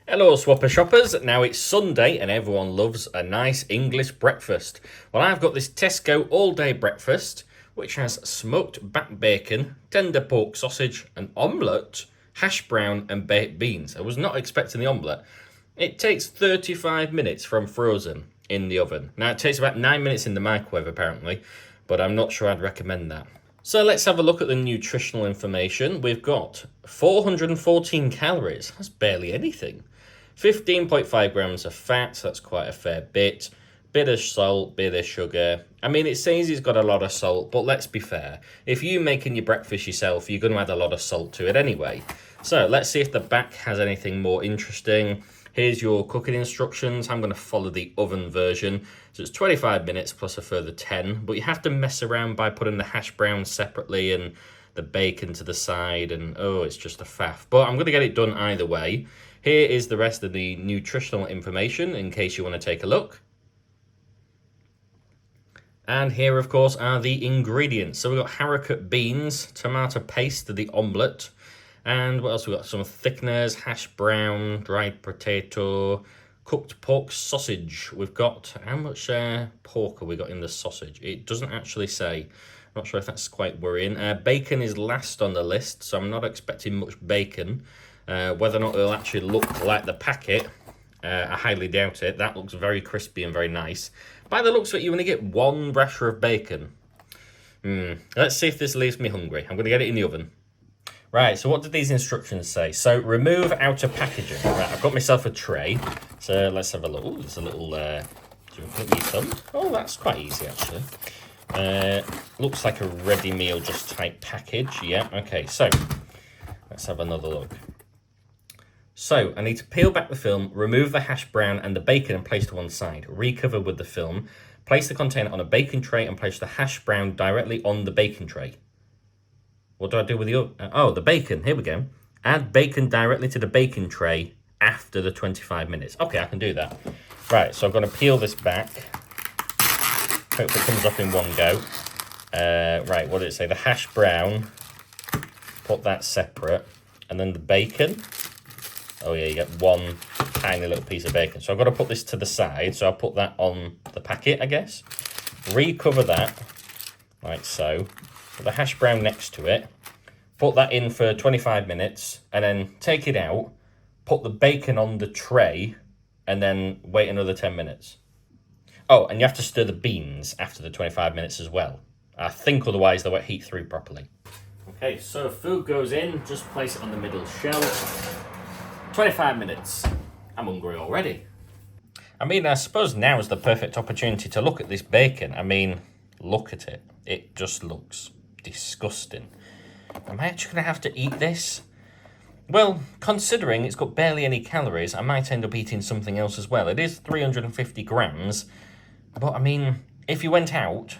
Hello, Swapper Shoppers. Now it's Sunday and everyone loves a nice English breakfast. Well, I've got this Tesco all-day breakfast, which has smoked back bacon, tender pork sausage, an omelette, hash brown, and baked beans. I was not expecting the omelette. It takes 35 minutes from frozen in the oven. Now, it takes about 9 minutes in the microwave, apparently, but I'm not sure I'd recommend that. So let's have a look at the nutritional information. We've got 414 calories. That's barely anything. 15.5 grams of fat, that's quite a fair bit. Bit of salt, bit of sugar. I mean, it says it's got a lot of salt, but let's be fair. If you're making your breakfast yourself, you're going to add a lot of salt to it anyway. So let's see if the back has anything more interesting. Here's your cooking instructions. I'm going to follow the oven version. So it's 25 minutes plus a further 10, but you have to mess around by putting the hash browns separately and the bacon to the side, and oh, it's just a faff. But I'm going to get it done either way. Here is the rest of the nutritional information in case you want to take a look. And here, of course, are the ingredients. So we've got haricot beans, tomato paste to the omelette, and what else? We've got some thickeners, hash brown, dried potato, cooked pork sausage. We've got, how much pork have we got in the sausage? It doesn't actually say. Not sure if that's quite worrying. Bacon is last on the list, so I'm not expecting much bacon. Whether or not it'll actually look like the packet, I highly doubt it. That looks very crispy and very nice. By the looks of it, you only get one rasher of bacon. Let's see if this leaves me hungry. I'm going to get it in the oven. Right, so what did these instructions say? So, remove outer packaging. Right, I've got myself a tray. So, let's have a look. Ooh, there's a little, Oh, that's quite easy, actually. Looks like a ready meal just type package. Yeah, okay, so, let's have another look. So, I need to peel back the film, remove the hash brown and the bacon and place to one side. Recover with the film. Place the container on a bacon tray and place the hash brown directly on the bacon tray. What do I do with the bacon? Here we go. Add bacon directly to the bacon tray after the 25 minutes. Okay, I can do that. Right, so I'm going to peel this back. Hope it comes off in one go. Right, what did it say? The hash brown. Put that separate. And then the bacon. Oh yeah, you get one tiny little piece of bacon. So I've got to put this to the side. So I'll put that on the packet, I guess. Recover that, like so. Put the hash brown next to it. Put that in for 25 minutes. And then take it out. Put the bacon on the tray. And then wait another 10 minutes. Oh, and you have to stir the beans after the 25 minutes as well. I think otherwise they won't heat through properly. Okay, so food goes in. Just place it on the middle shelf. 25 minutes. I'm hungry already. I mean, I suppose now is the perfect opportunity to look at this bacon. I mean, look at it. It just looks disgusting. Am I actually going to have to eat this? Well, considering it's got barely any calories, I might end up eating something else as well. It is 350 grams. But, I mean, if you went out,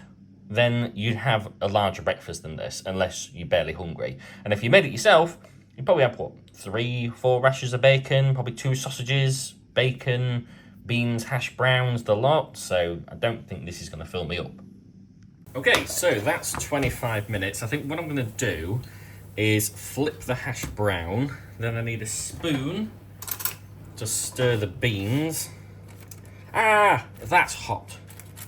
then you'd have a larger breakfast than this, unless you're barely hungry. And if you made it yourself, you probably have, what, 3-4 rashers of bacon, probably 2 sausages, bacon, beans, hash browns, the lot. So I don't think this is going to fill me up. Okay, so that's 25 minutes. I think what I'm going to do is flip the hash brown. Then I need a spoon to stir the beans. Ah, that's hot.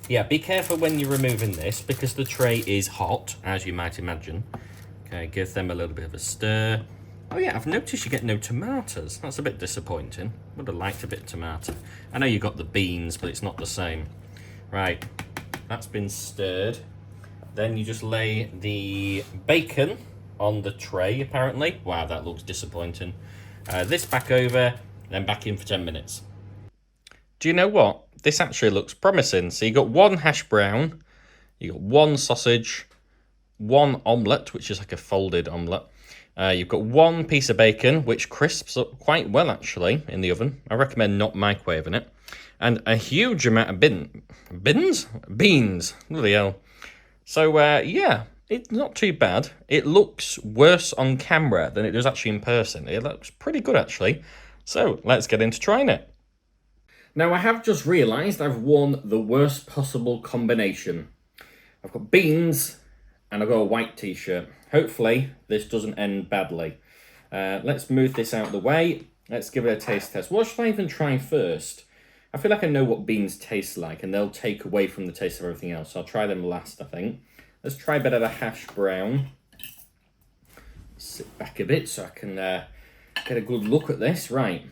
Yeah, be careful when you're removing this because the tray is hot, as you might imagine. Okay, give them a little bit of a stir. Oh yeah, I've noticed you get no tomatoes. That's a bit disappointing. Would have liked a bit of tomato. I know you got the beans, but it's not the same. Right, that's been stirred. Then you just lay the bacon on the tray, apparently. Wow, that looks disappointing. This back over, then back in for 10 minutes. Do you know what? This actually looks promising. So you got one hash brown, you got one sausage, one omelette, which is like a folded omelette. You've got one piece of bacon, which crisps up quite well, actually, in the oven. I recommend not microwaving it. And a huge amount of beans? Bloody hell. So, yeah, it's not too bad. It looks worse on camera than it does actually in person. It looks pretty good, actually. So, let's get into trying it. Now, I have just realised I've worn the worst possible combination. I've got beans and I've got a white t-shirt. Hopefully, this doesn't end badly. Let's move this out of the way. Let's give it a taste test. What should I even try first? I feel like I know what beans taste like, and they'll take away from the taste of everything else. So I'll try them last, I think. Let's try a bit of the hash brown. Sit back a bit so I can get a good look at this. Right.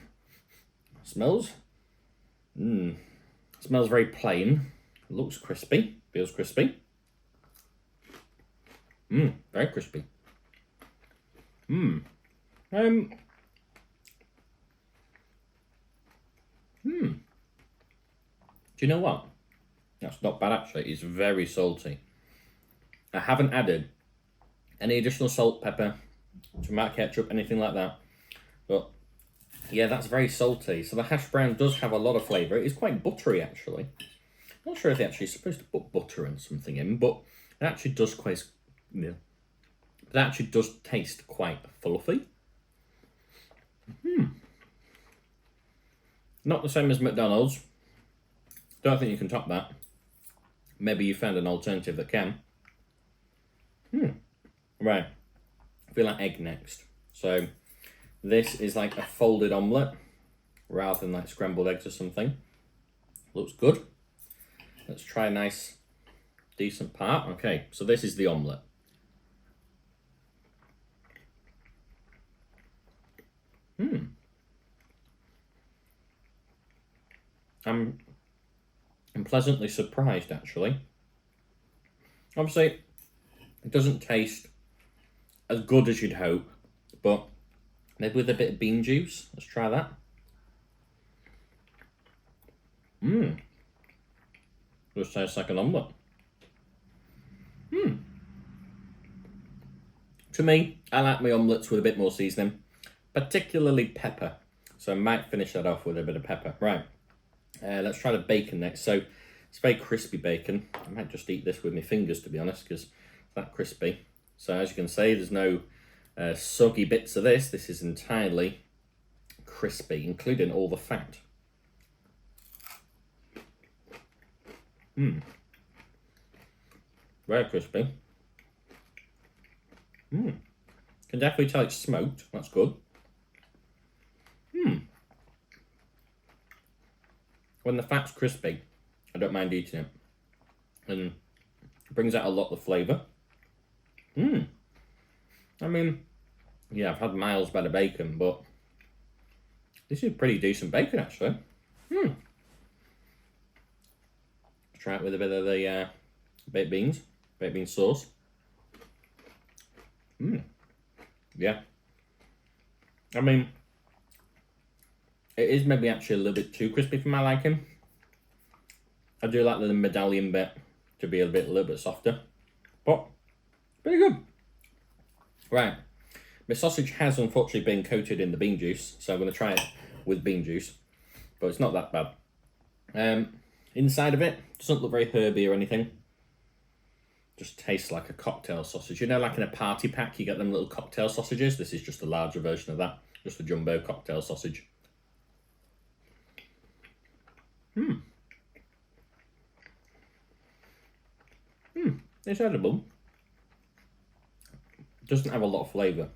Smells. Smells very plain. Looks crispy. Feels crispy. Very crispy. Do you know what? That's not bad actually. It's very salty. I haven't added any additional salt, pepper, tomato ketchup, anything like that. But yeah, that's very salty. So the hash brown does have a lot of flavour. It is quite buttery actually. Not sure if they're actually supposed to put butter and something in, but it actually does quite. It actually does taste quite fluffy. Not the same as McDonald's. Don't think you can top that. Maybe you found an alternative that can. Right. I feel like egg next. So this is like a folded omelette rather than like scrambled eggs or something. Looks good. Let's try a nice, decent part. Okay, so this is the omelette. I'm pleasantly surprised actually. Obviously, it doesn't taste as good as you'd hope, but maybe with a bit of bean juice. Let's try that. Just tastes like an omelette. To me, I like my omelettes with a bit more seasoning, particularly pepper. So I might finish that off with a bit of pepper. Right, let's try the bacon next. So it's very crispy bacon. I might just eat this with my fingers, to be honest, because it's that crispy. So as you can see, there's no soggy bits of this. This is entirely crispy, including all the fat. Very crispy. Can definitely tell it's smoked. That's good. When the fat's crispy, I don't mind eating it. And it brings out a lot of flavour. I mean, yeah, I've had miles better bacon, but this is pretty decent bacon, actually. Let's try it with a bit of the baked bean sauce. Yeah. I mean, it is maybe actually a little bit too crispy for my liking. I do like the medallion bit to be a little bit softer, but pretty good. Right, my sausage has unfortunately been coated in the bean juice, so I'm going to try it with bean juice, but it's not that bad. Inside of it doesn't look very herby or anything. Just tastes like a cocktail sausage. You know, like in a party pack, you get them little cocktail sausages. This is just a larger version of that, just a jumbo cocktail sausage. It's edible. Doesn't have a lot of flavour.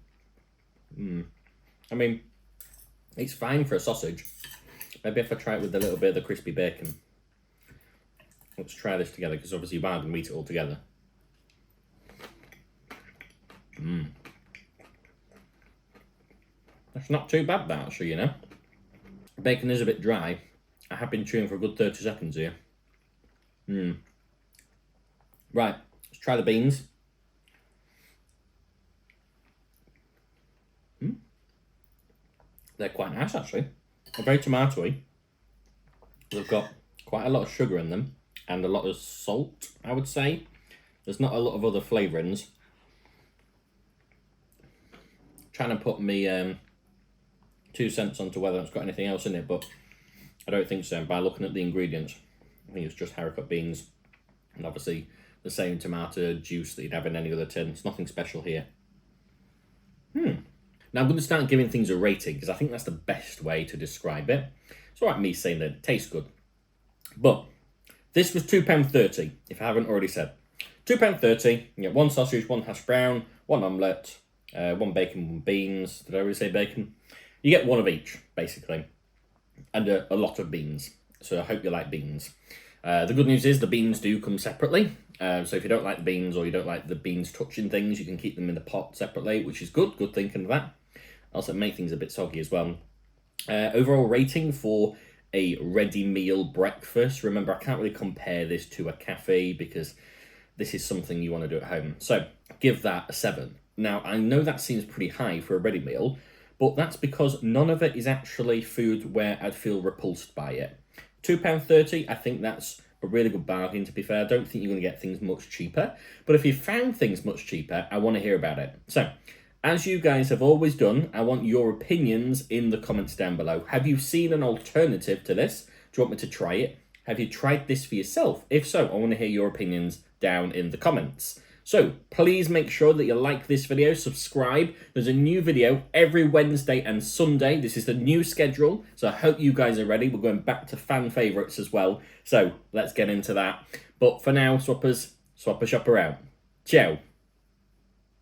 I mean, it's fine for a sausage. Maybe if I try it with a little bit of the crispy bacon. Let's try this together, because obviously you might have to eat it all together. That's not too bad, that, actually, you know. Bacon is a bit dry. I have been chewing for a good 30 seconds here. Right, let's try the beans. They're quite nice, actually. They're very tomatoey. They've got quite a lot of sugar in them and a lot of salt, I would say. There's not a lot of other flavourings. Trying to put me 2 cents onto whether it's got anything else in it, but I don't think so. By looking at the ingredients, I think it's just haricot beans and obviously the same tomato juice that you'd have in any other tin. It's nothing special here. Now I'm going to start giving things a rating, because I think that's the best way to describe it. It's all right me saying that it tastes good, but this was £2.30, if I haven't already said. £2.30, you get 1 sausage, 1 hash brown, 1 omelette, 1 bacon, 1 beans. Did I already say bacon? You get one of each, basically, and a lot of beans. So I hope you like beans. The good news is the beans do come separately. So if you don't like the beans, or you don't like the beans touching things, you can keep them in the pot separately, which is good. Good thinking of that. Also make things a bit soggy as well. Overall rating for a ready meal breakfast. Remember, I can't really compare this to a cafe because this is something you want to do at home. So give that a 7. Now, I know that seems pretty high for a ready meal, but that's because none of it is actually food where I'd feel repulsed by it. £2.30, I think that's a really good bargain, to be fair. I don't think you're going to get things much cheaper. But if you found things much cheaper, I want to hear about it. So, as you guys have always done, I want your opinions in the comments down below. Have you seen an alternative to this? Do you want me to try it? Have you tried this for yourself? If so, I want to hear your opinions down in the comments. So please make sure that you like this video, subscribe. There's a new video every Wednesday and Sunday. This is the new schedule, so I hope you guys are ready. We're going back to fan favourites as well, so let's get into that. But for now, swappers, swapper shopper out. Ciao.